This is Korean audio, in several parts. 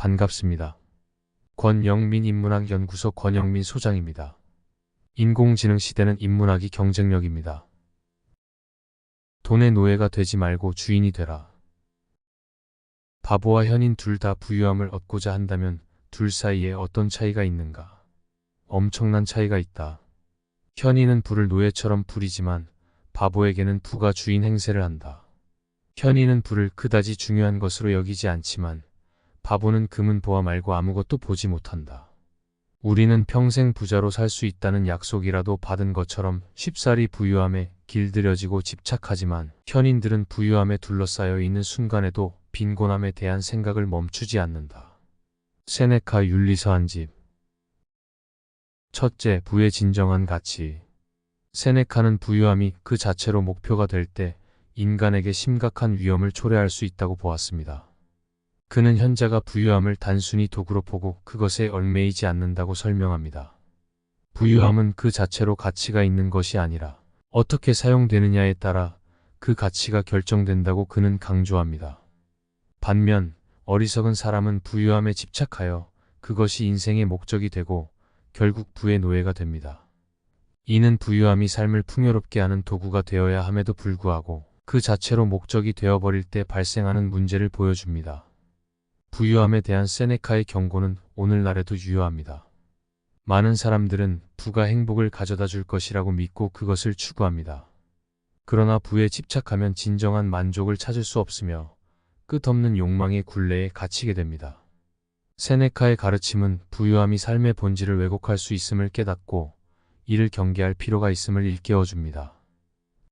반갑습니다. 권영민 인문학연구소 권영민 소장입니다. 인공지능 시대는 인문학이 경쟁력입니다. 돈의 노예가 되지 말고 주인이 되라. 바보와 현인 둘 다 부유함을 얻고자 한다면 둘 사이에 어떤 차이가 있는가? 엄청난 차이가 있다. 현인은 부를 노예처럼 부리지만 바보에게는 부가 주인 행세를 한다. 현인은 부를 그다지 중요한 것으로 여기지 않지만 바보는 금은 보아 말고 아무것도 보지 못한다. 우리는 평생 부자로 살 수 있다는 약속이라도 받은 것처럼 쉽사리 부유함에 길들여지고 집착하지만 현인들은 부유함에 둘러싸여 있는 순간에도 빈곤함에 대한 생각을 멈추지 않는다. 세네카 윤리서 한 집. 첫째, 부의 진정한 가치. 세네카는 부유함이 그 자체로 목표가 될 때 인간에게 심각한 위험을 초래할 수 있다고 보았습니다. 그는 현자가 부유함을 단순히 도구로 보고 그것에 얽매이지 않는다고 설명합니다. 부유함은 그 자체로 가치가 있는 것이 아니라 어떻게 사용되느냐에 따라 그 가치가 결정된다고 그는 강조합니다. 반면 어리석은 사람은 부유함에 집착하여 그것이 인생의 목적이 되고 결국 부의 노예가 됩니다. 이는 부유함이 삶을 풍요롭게 하는 도구가 되어야 함에도 불구하고 그 자체로 목적이 되어버릴 때 발생하는 문제를 보여줍니다. 부유함에 대한 세네카의 경고는 오늘날에도 유효합니다. 많은 사람들은 부가 행복을 가져다 줄 것이라고 믿고 그것을 추구합니다. 그러나 부에 집착하면 진정한 만족을 찾을 수 없으며 끝없는 욕망의 굴레에 갇히게 됩니다. 세네카의 가르침은 부유함이 삶의 본질을 왜곡할 수 있음을 깨닫고 이를 경계할 필요가 있음을 일깨워줍니다.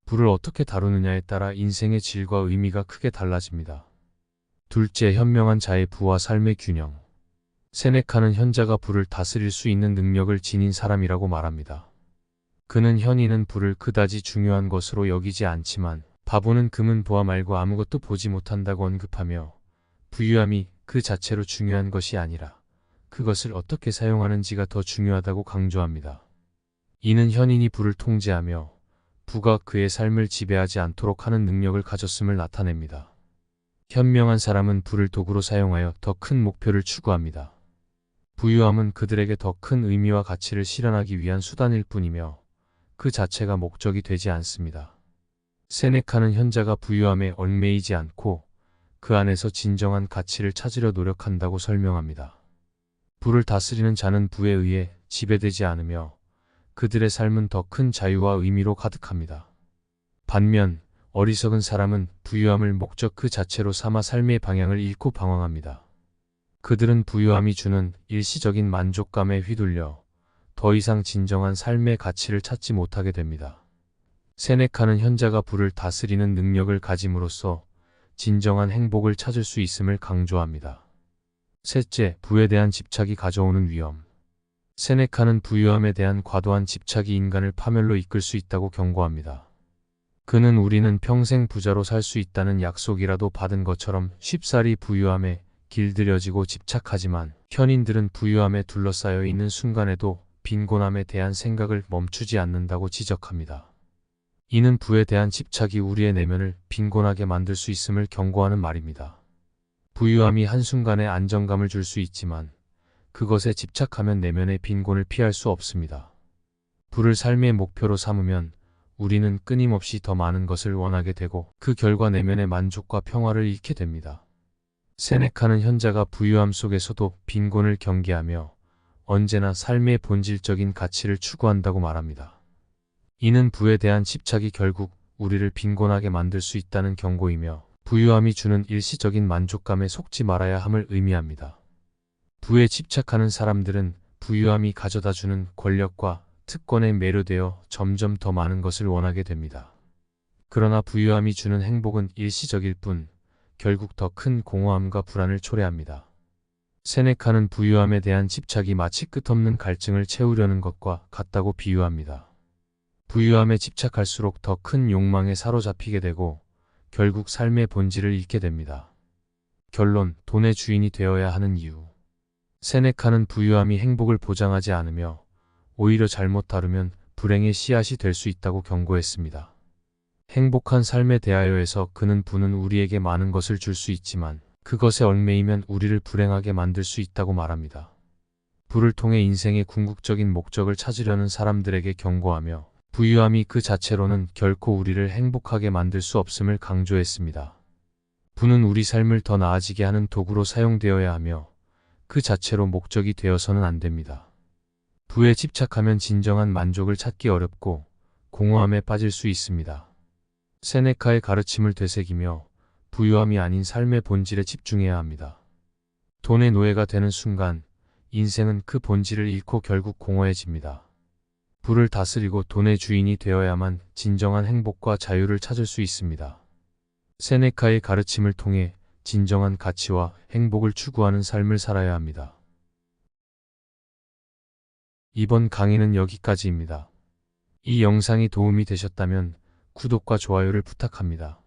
부를 어떻게 다루느냐에 따라 인생의 질과 의미가 크게 달라집니다. 둘째, 현명한 자의 부와 삶의 균형. 세네카는 현자가 부를 다스릴 수 있는 능력을 지닌 사람이라고 말합니다. 그는 현인은 부를 그다지 중요한 것으로 여기지 않지만 바보는 금은 보아 말고 아무것도 보지 못한다고 언급하며 부유함이 그 자체로 중요한 것이 아니라 그것을 어떻게 사용하는지가 더 중요하다고 강조합니다. 이는 현인이 부를 통제하며 부가 그의 삶을 지배하지 않도록 하는 능력을 가졌음을 나타냅니다. 현명한 사람은 부를 도구로 사용하여 더 큰 목표를 추구합니다. 부유함은 그들에게 더 큰 의미와 가치를 실현하기 위한 수단일 뿐이며 그 자체가 목적이 되지 않습니다. 세네카는 현자가 부유함에 얽매이지 않고 그 안에서 진정한 가치를 찾으려 노력한다고 설명합니다. 부를 다스리는 자는 부에 의해 지배되지 않으며 그들의 삶은 더 큰 자유와 의미로 가득합니다. 반면 어리석은 사람은 부유함을 목적 그 자체로 삼아 삶의 방향을 잃고 방황합니다. 그들은 부유함이 주는 일시적인 만족감에 휘둘려 더 이상 진정한 삶의 가치를 찾지 못하게 됩니다. 세네카는 현자가 부를 다스리는 능력을 가짐으로써 진정한 행복을 찾을 수 있음을 강조합니다. 셋째, 부에 대한 집착이 가져오는 위험. 세네카는 부유함에 대한 과도한 집착이 인간을 파멸로 이끌 수 있다고 경고합니다. 그는 우리는 평생 부자로 살 수 있다는 약속이라도 받은 것처럼 쉽사리 부유함에 길들여지고 집착하지만 현인들은 부유함에 둘러싸여 있는 순간에도 빈곤함에 대한 생각을 멈추지 않는다고 지적합니다. 이는 부에 대한 집착이 우리의 내면을 빈곤하게 만들 수 있음을 경고하는 말입니다. 부유함이 한순간에 안정감을 줄 수 있지만 그것에 집착하면 내면의 빈곤을 피할 수 없습니다. 부를 삶의 목표로 삼으면 우리는 끊임없이 더 많은 것을 원하게 되고 그 결과 내면의 만족과 평화를 잃게 됩니다. 세네카는 현자가 부유함 속에서도 빈곤을 경계하며 언제나 삶의 본질적인 가치를 추구한다고 말합니다. 이는 부에 대한 집착이 결국 우리를 빈곤하게 만들 수 있다는 경고이며 부유함이 주는 일시적인 만족감에 속지 말아야 함을 의미합니다. 부에 집착하는 사람들은 부유함이 가져다주는 권력과 특권에 매료되어 점점 더 많은 것을 원하게 됩니다. 그러나 부유함이 주는 행복은 일시적일 뿐 결국 더 큰 공허함과 불안을 초래합니다. 세네카는 부유함에 대한 집착이 마치 끝없는 갈증을 채우려는 것과 같다고 비유합니다. 부유함에 집착할수록 더 큰 욕망에 사로잡히게 되고 결국 삶의 본질을 잃게 됩니다. 결론, 돈의 주인이 되어야 하는 이유. 세네카는 부유함이 행복을 보장하지 않으며 오히려 잘못 다루면 불행의 씨앗이 될 수 있다고 경고했습니다. 행복한 삶에 대하여에서 그는 부는 우리에게 많은 것을 줄 수 있지만 그것에 얽매이면 우리를 불행하게 만들 수 있다고 말합니다. 부를 통해 인생의 궁극적인 목적을 찾으려는 사람들에게 경고하며 부유함이 그 자체로는 결코 우리를 행복하게 만들 수 없음을 강조했습니다. 부는 우리 삶을 더 나아지게 하는 도구로 사용되어야 하며 그 자체로 목적이 되어서는 안 됩니다. 부에 집착하면 진정한 만족을 찾기 어렵고 공허함에 빠질 수 있습니다. 세네카의 가르침을 되새기며 부유함이 아닌 삶의 본질에 집중해야 합니다. 돈의 노예가 되는 순간 인생은 그 본질을 잃고 결국 공허해집니다. 부를 다스리고 돈의 주인이 되어야만 진정한 행복과 자유를 찾을 수 있습니다. 세네카의 가르침을 통해 진정한 가치와 행복을 추구하는 삶을 살아야 합니다. 이번 강의는 여기까지입니다. 이 영상이 도움이 되셨다면 구독과 좋아요를 부탁합니다.